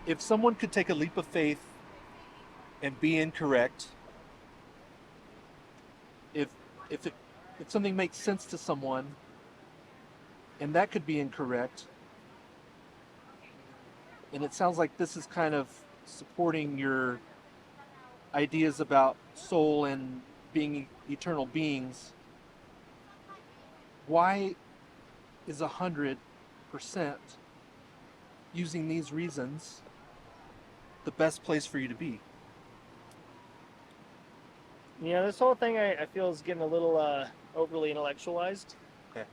if someone could take a leap of faith and be incorrect, if if it, if something makes sense to someone and that could be incorrect, and it sounds like this is kind of supporting your ideas about soul and being eternal beings, why is 100% using these reasons the best place for you to be? This whole thing I feel is getting a little overly intellectualized. Okay.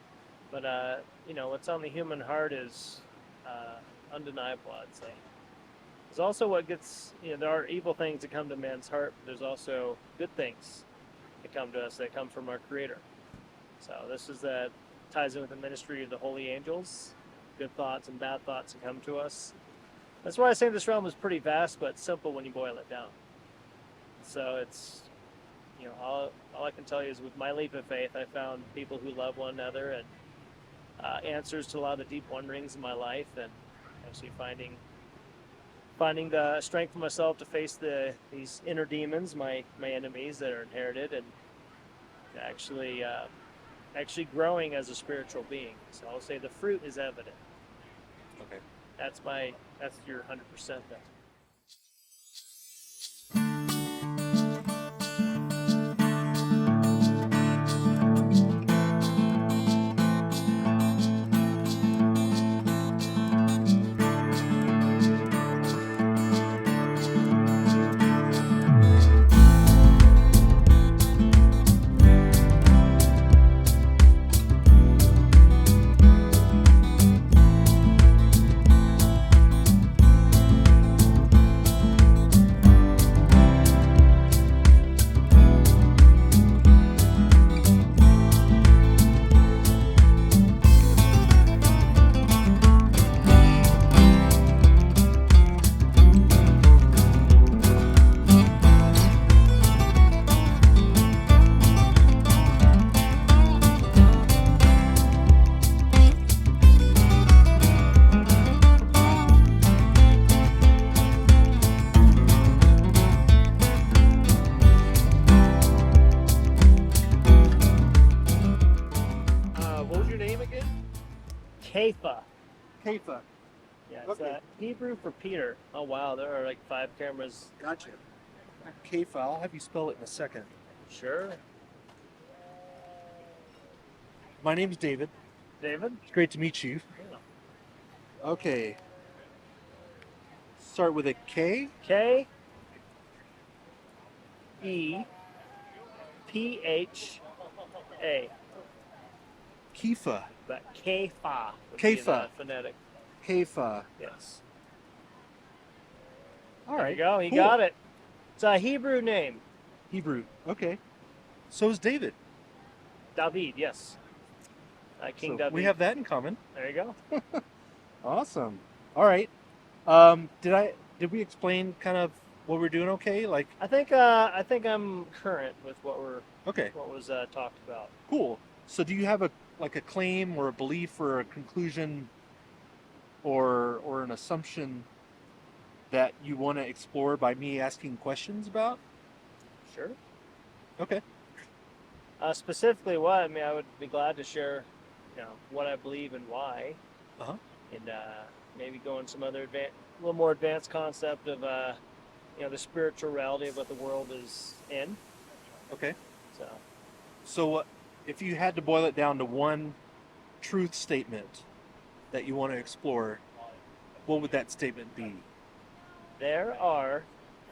But, what's on the human heart is undeniable, I'd say. There's also what gets, there are evil things that come to man's heart, but there's also good things that come to us that come from our Creator. So this ties in with the ministry of the holy angels, good thoughts and bad thoughts that come to us. That's why I say this realm is pretty vast, but simple when you boil it down. So it's, all I can tell you is with my leap of faith, I found people who love one another and answers to a lot of the deep wonderings in my life, and actually finding the strength for myself to face these inner demons, my enemies that are inherited, and actually growing as a spiritual being. So I'll say the fruit is evident. Okay. That's your 100% then. Kepha. Kepha. Yeah, it's Hebrew for Peter. Oh wow, there are like 5 cameras. Gotcha. Kepha, I'll have you spell it in a second. Sure. My name's David. David? It's great to meet you. Yeah. Okay. Start with a K. Kepha. Kepha. But Kepha. Kepha. Phonetic. Kepha. Yes. All There right. you go. He cool. got it. It's a Hebrew name. Hebrew. Okay. So is David. David, yes. King So David. we have that in common. There you go. Awesome. All right. Did we explain kind of what we're doing? Okay. Like. I think I'm current with what was talked about. Cool. So do you have a claim or a belief or a conclusion or an assumption that you want to explore by me asking questions about? Sure. Okay. Specifically, what? I mean, I would be glad to share, what I believe and why. Uh-huh. And maybe go into some other a little more advanced concept of, the spiritual reality of what the world is in. Okay. So if you had to boil it down to one truth statement that you want to explore, what would that statement be? there are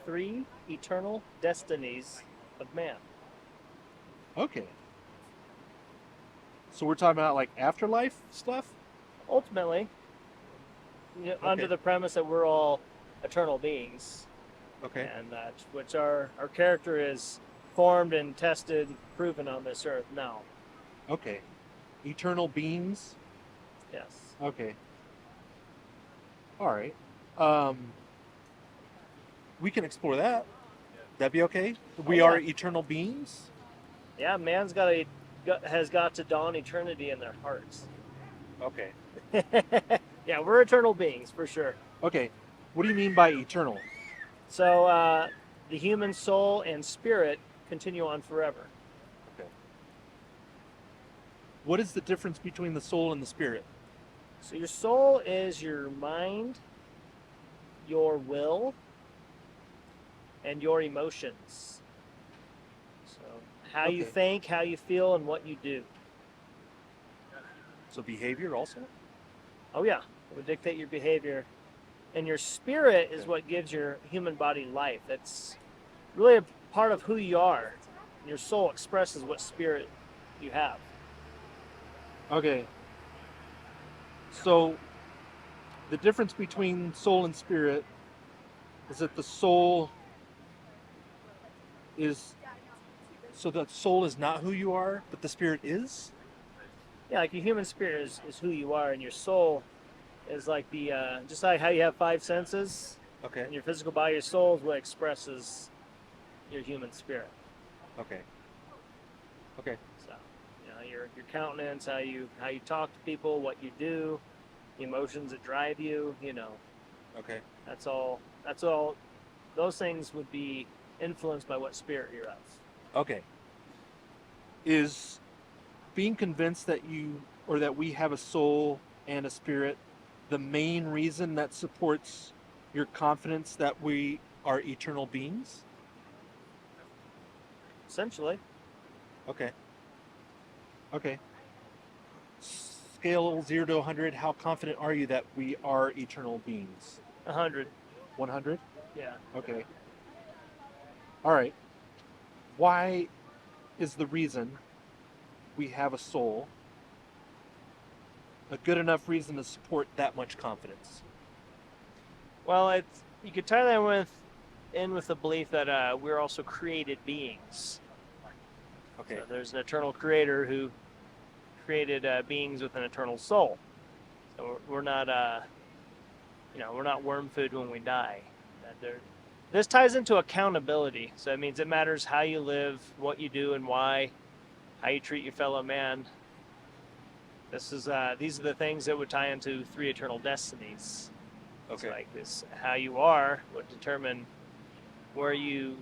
3 eternal destinies of man. Okay. So we're talking about like afterlife stuff? Ultimately, under the premise that we're all eternal beings. Okay. And that which our character is formed and tested, proven on this earth now. Okay. Eternal beings? Yes. Okay. All right. We can explore that. That'd be okay? We are eternal beings? Yeah, man's has got to dawn eternity in their hearts. Okay. Yeah, we're eternal beings for sure. Okay. What do you mean by eternal? So the human soul and spirit continue on forever. Okay. What is the difference between the soul and the spirit? So your soul is your mind, your will, and your emotions. So how you Okay. think, how you feel, and what you do. So behavior also? Oh yeah, it would dictate your behavior. And your spirit is Okay. what gives your human body life. That's really a part of who you are. Your soul expresses what spirit you have. Okay. So the difference between soul and spirit is that the soul is so the soul is not who you are, but the spirit is? Yeah, like your human spirit is who you are, and your soul is like the just like how you have five senses Okay. in your physical body. Your soul is what expresses your human spirit. Okay. Okay. So, your countenance, how you talk to people, what you do, the emotions that drive you. Okay. That's all. That's all. Those things would be influenced by what spirit you're of. Okay. Is being convinced that you or that we have a soul and a spirit the main reason that supports your confidence that we are eternal beings? Essentially, Okay. Okay. Scale 0 to 100, how confident are you that we are eternal beings? 100. 100? Yeah. Okay. All right. Why is the reason we have a soul a good enough reason to support that much confidence? Well, you could tie that in with the belief that we're also created beings. Okay. So there's an eternal creator who created beings with an eternal soul. So we're not we're not worm food when we die. This ties into accountability. So it means it matters how you live, what you do, and why, how you treat your fellow man. These are the things that would tie into three eternal destinies. Okay. So like this, how you are would determine where you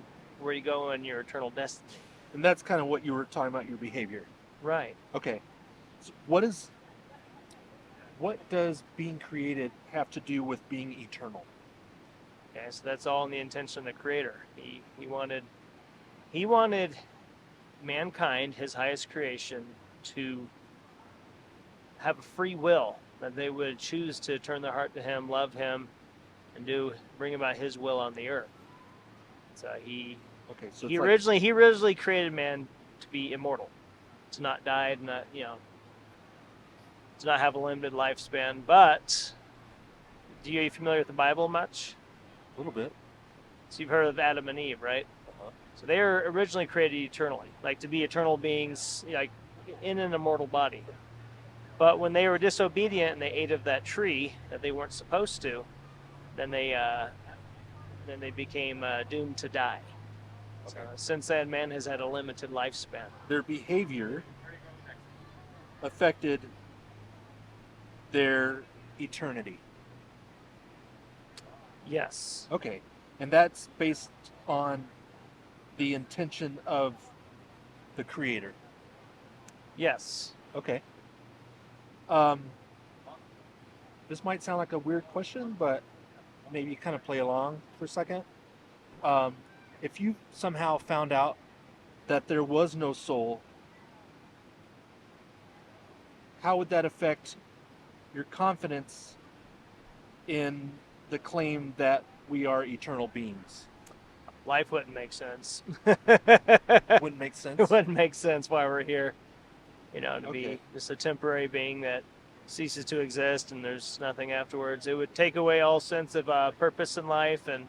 go in your eternal destiny. And that's kind of what you were talking about, your behavior. Right. Okay. So what does being created have to do with being eternal? Okay, so that's all in the intention of the Creator. He wanted mankind, his highest creation, to have a free will, that they would choose to turn their heart to Him, love Him, and bring about His will on the earth. So he originally created man to be immortal, to not die, to not have a limited lifespan. But are you familiar with the Bible much? A little bit. So you've heard of Adam and Eve, right? Uh-huh. So they were originally created eternally, like to be eternal beings, like in an immortal body. But when they were disobedient and they ate of that tree that they weren't supposed to, then they became doomed to die. Okay. So since then, man has had a limited lifespan. Their behavior affected their eternity. Yes. Okay. And that's based on the intention of the creator. Yes. Okay. This might sound like a weird question, but maybe kind of play along for a second. If you somehow found out that there was no soul, how would that affect your confidence in the claim that we are eternal beings? Life wouldn't make sense. Wouldn't make sense? It wouldn't make sense why we're here. To Okay. be just a temporary being that ceases to exist and there's nothing afterwards. It would take away all sense of purpose in life and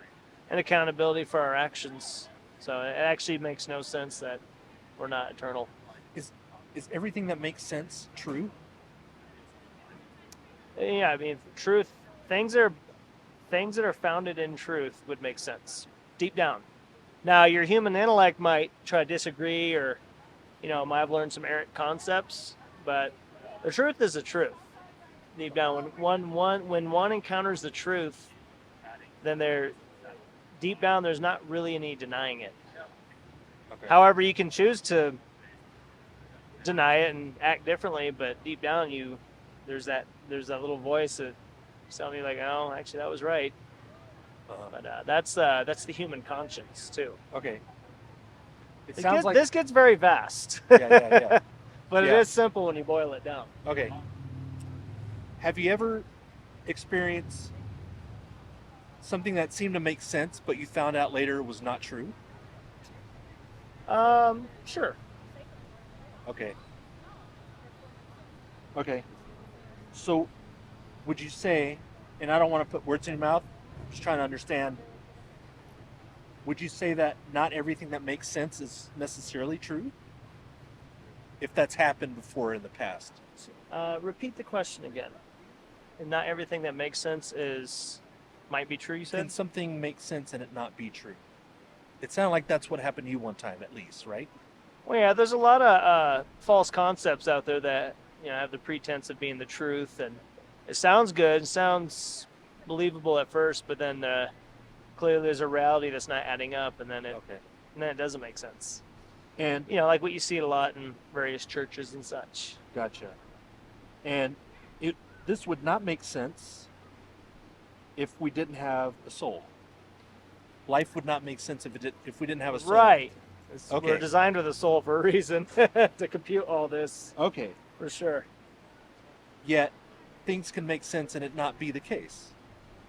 accountability for our actions. So it actually makes no sense that we're not eternal. Is everything that makes sense true? Yeah, I mean, truth, things that are founded in truth would make sense deep down. Now, your human intellect might try to disagree or, might have learned some errant concepts, but the truth is the truth. Deep down, when one encounters the truth, then deep down there's not really any denying it. Okay. However, you can choose to deny it and act differently, but deep down there's that little voice that tells me like, oh, actually that was right. But that's the human conscience too. Okay. It sounds like This gets very vast. yeah. But it Yeah. is simple when you boil it down. Okay. Have you ever experienced something that seemed to make sense, but you found out later it was not true? Sure. Okay. Okay. So, would you say, and I don't want to put words in your mouth, I'm just trying to understand, would you say that not everything that makes sense is necessarily true? If that's happened before in the past. Repeat the question again. And not everything that makes sense might be true, you Can said? something make sense and it not be true? It sounded like that's what happened to you one time at least, right? Well, yeah, there's a lot of false concepts out there that have the pretense of being the truth, and it sounds good, it sounds believable at first, but then clearly there's a reality that's not adding up, and then it doesn't make sense. And Like what you see a lot in various churches and such. gotcha. And this would not make sense if we didn't have a soul. Life would not make sense if we didn't have a soul. Right. Okay. We're designed with a soul for a reason to compute all this. Okay. For sure. Yet things can make sense and it not be the case.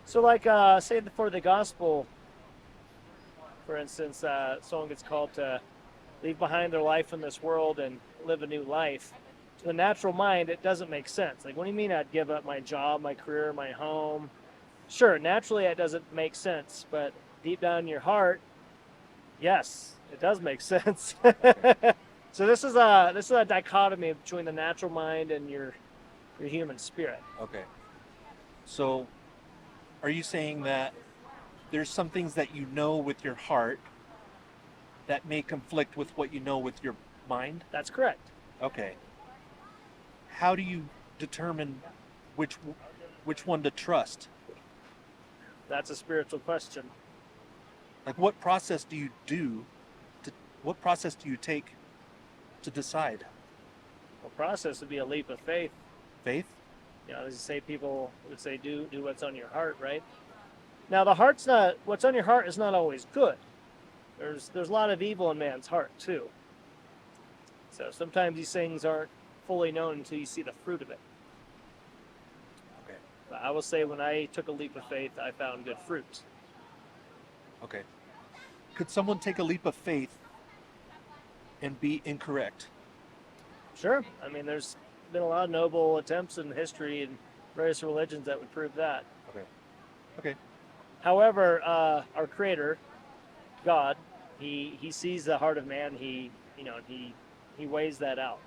So like say for the gospel, for instance, someone gets called to leave behind their life in this world and live a new life. To the natural mind, it doesn't make sense. Like, what do you mean I'd give up my job, my career, my home? Sure, naturally it doesn't make sense, but deep down in your heart, yes, it does make sense. So this is a dichotomy between the natural mind and your human spirit. Okay. So are you saying that there's some things that you know with your heart that may conflict with what you know with your mind? That's correct. Okay. How do you determine which one to trust? That's a spiritual question. Like what process do you take to decide? The process would be a leap of faith. Faith? As you say, people would say, do what's on your heart, right? Now, what's on your heart is not always good. There's a lot of evil in man's heart, too. So sometimes these things aren't fully known until you see the fruit of it. Okay. But I will say when I took a leap of faith, I found good fruit. Okay. Could someone take a leap of faith and be incorrect? Sure. I mean, there's been a lot of noble attempts in history and various religions that would prove that. Okay. However, our Creator, God, He sees the heart of man. He weighs that out.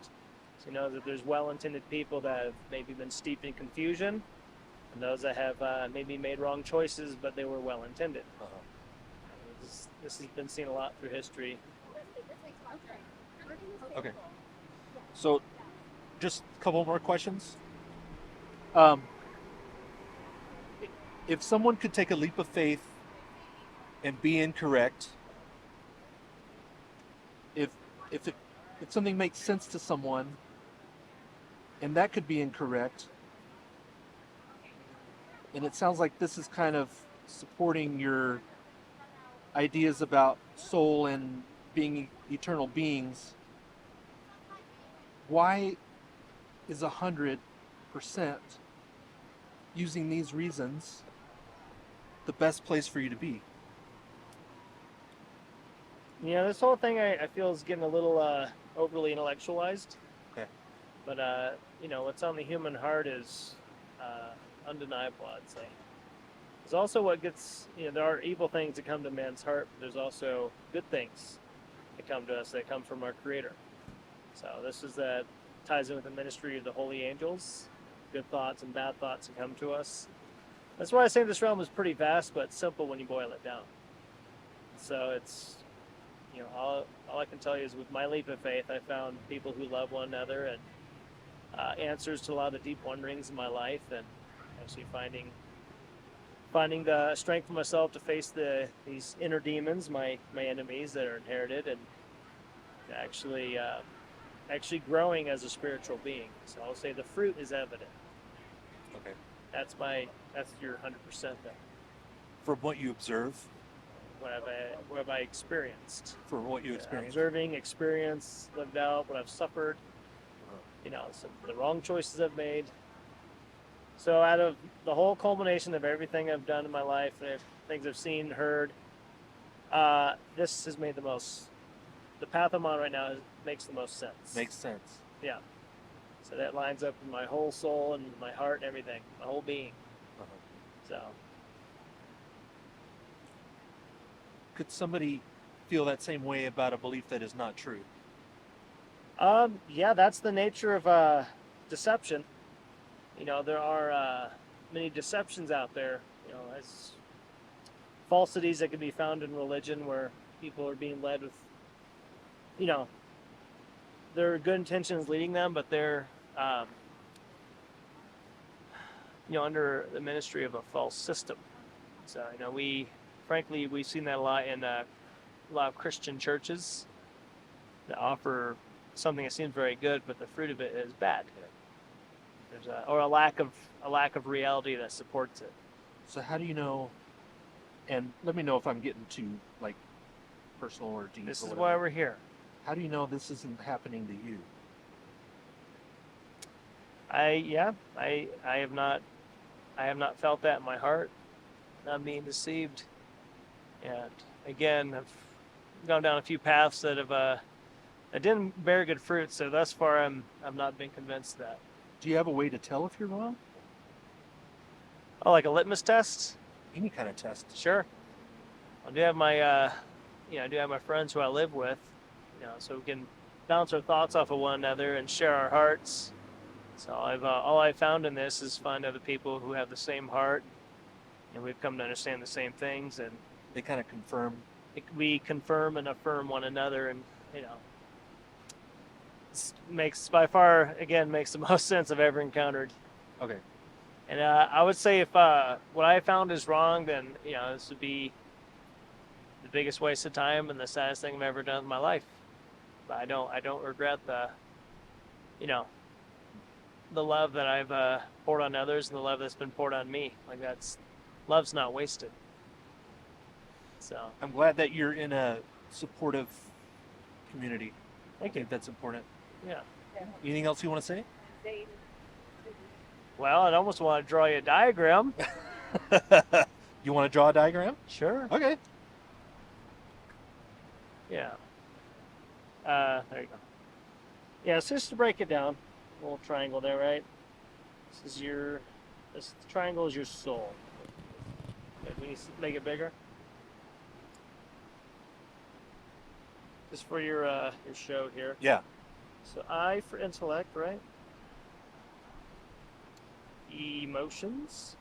So he knows that there's well-intended people that have maybe been steeped in confusion, and those that have maybe made wrong choices, but they were well-intended. This has been seen a lot through history. Okay. So, just a couple more questions. If someone could take a leap of faith and be incorrect, if something makes sense to someone and that could be incorrect, and it sounds like this is kind of supporting your ideas about soul and being eternal beings, why is 100% using these reasons the best place for you to be? This whole thing I feel is getting a little overly intellectualized. Okay. But what's on the human heart is undeniable, I'd say. There's also what gets, there are evil things that come to man's heart, but there's also good things that come to us that come from our Creator. So this ties in with the ministry of the holy angels. Good thoughts and bad thoughts that come to us. That's why I say this realm is pretty vast, but simple when you boil it down. So it's, all I can tell you is with my leap of faith, I found people who love one another and answers to a lot of the deep wonderings in my life, and actually finding finding the strength for myself to face these inner demons, my enemies that are inherited, and actually growing as a spiritual being. So I'll say the fruit is evident. Okay. That's your 100% then. From what you observe? What have I experienced? From what you experienced? Observing, experience, lived out, what I've suffered. The wrong choices I've made. So out of the whole culmination of everything I've done in my life, and things I've seen, heard, this has made the path I'm on right now makes the most sense. Makes sense. Yeah. So that lines up with my whole soul and my heart and everything, my whole being. So. Could somebody feel that same way about a belief that is not true? Yeah, that's the nature of deception. There are many deceptions out there, as falsities that can be found in religion where people are being led with, their good intentions leading them, but they're, under the ministry of a false system. So, we've seen that a lot in a lot of Christian churches that offer something that seems very good, but the fruit of it is bad. There's a lack of reality that supports it. So how do you know? And let me know if I'm getting too personal or deep. This or is whatever. why we're here. How do you know this isn't happening to you? I have not felt that in my heart. Not being deceived. And again, I've gone down a few paths that didn't bear good fruit. So thus far, I've not been convinced that. Do you have a way to tell if you're wrong? Oh, like a litmus test? Any kind of test. Sure. I do have my friends who I live with, so we can bounce our thoughts off of one another and share our hearts. So all I've found in this is find other people who have the same heart, and we've come to understand the same things, and they kind of confirm. We confirm and affirm one another, and makes the most sense I've ever encountered. Okay. And I would say if what I found is wrong, then this would be the biggest waste of time and the saddest thing I've ever done in my life. But I don't regret the love that I've poured on others and the love that's been poured on me. Love's not wasted. So I'm glad that you're in a supportive community. Thank you. I think that's important. Yeah. Anything else you want to say? Well, I'd almost want to draw you a diagram. You want to draw a diagram? Sure. Okay. Yeah. There you go. Yeah, so just to break it down, a little triangle there, right? This triangle is your soul. Okay, we need to make it bigger. Just for your show here. Yeah. So I for intellect, right? Emotions.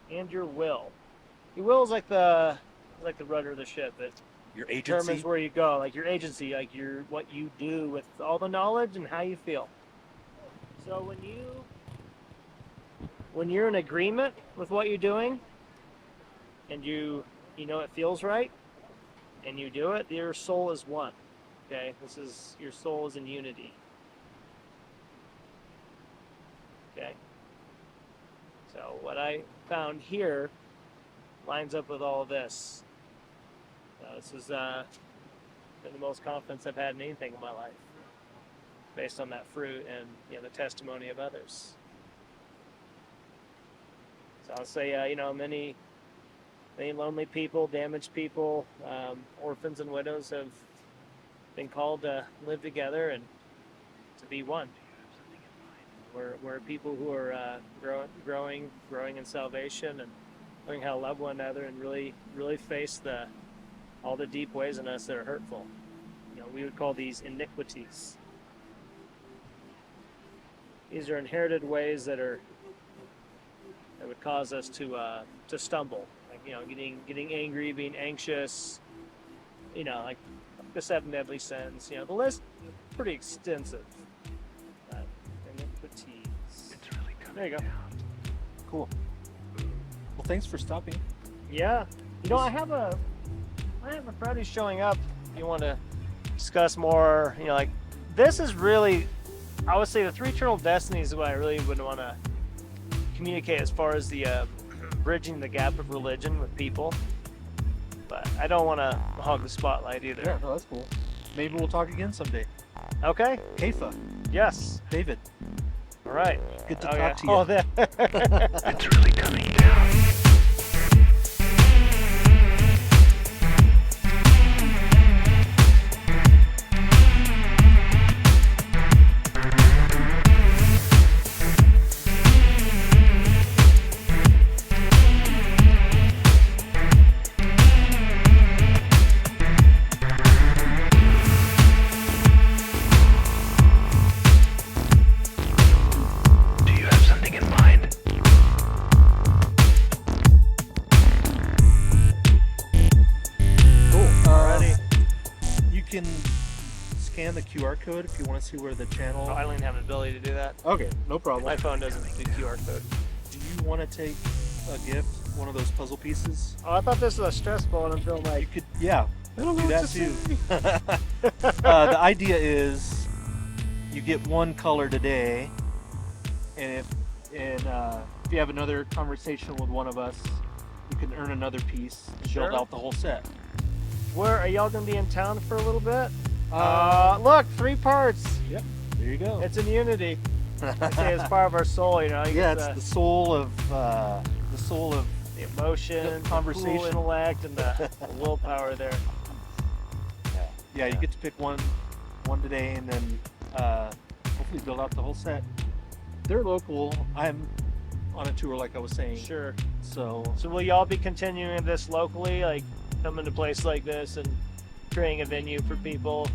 And your will. Your will is like the rudder of the ship. It Your agency. determines where you go, like your agency, like what you do with all the knowledge and how you feel. So when you're in agreement with what you're doing, and you know it feels right, and you do it, your soul is one. Okay, your soul is in unity. Okay. So what I found here lines up with all of this. This has been the most confidence I've had in anything in my life, based on that fruit and the testimony of others. So I'll say, many lonely people, damaged people, orphans and widows have been called to live together and to be one. We're people who are growing in salvation and learning how to love one another and really face all the deep ways in us that are hurtful. We would call these iniquities. These are inherited ways that would cause us to stumble. Getting angry, being anxious. Like the 7 deadly sins. The list is pretty extensive. Iniquities. It's really good. There you go. Cool. Well, thanks for stopping. Yeah. You know, I have a friend who's showing up. If you want to discuss more, you know, like this is really, I would say the three eternal destinies is what I really would want to communicate as far as the bridging the gap of religion with people. But I don't want to hog the spotlight either. Yeah, no, that's cool. Maybe we'll talk again someday. Okay. Kepha, Yes. David, All right. good to talk to you. Oh, that. It's really coming down. Do you have something in mind? Cool. Alrighty. You can scan the QR code if you want to see where the channel. Oh, I don't even have an ability to do that. Okay, no problem. My phone doesn't do QR code. Do you want to take a gift, one of those puzzle pieces? Oh, I thought this was a stress ball until You like. could, yeah, I don't know do what that to too. say. The idea is you get one color today, and if you have another conversation with one of us, you can earn another piece and Sure. build out the whole set. Where are y'all gonna be in town for a little bit? Uh, Look, 3 parts. Yep, there you go. It's in unity. I say it's part of our soul, you know. You Yeah, get it's the soul of the emotion, the conversation. the cool intellect, and the willpower there. Yeah, you get to pick one today, and then hopefully build out the whole set. They're local. I'm on a tour, like I was saying. Sure. So So will y'all be continuing this locally, like coming to a place like this and creating a venue for people?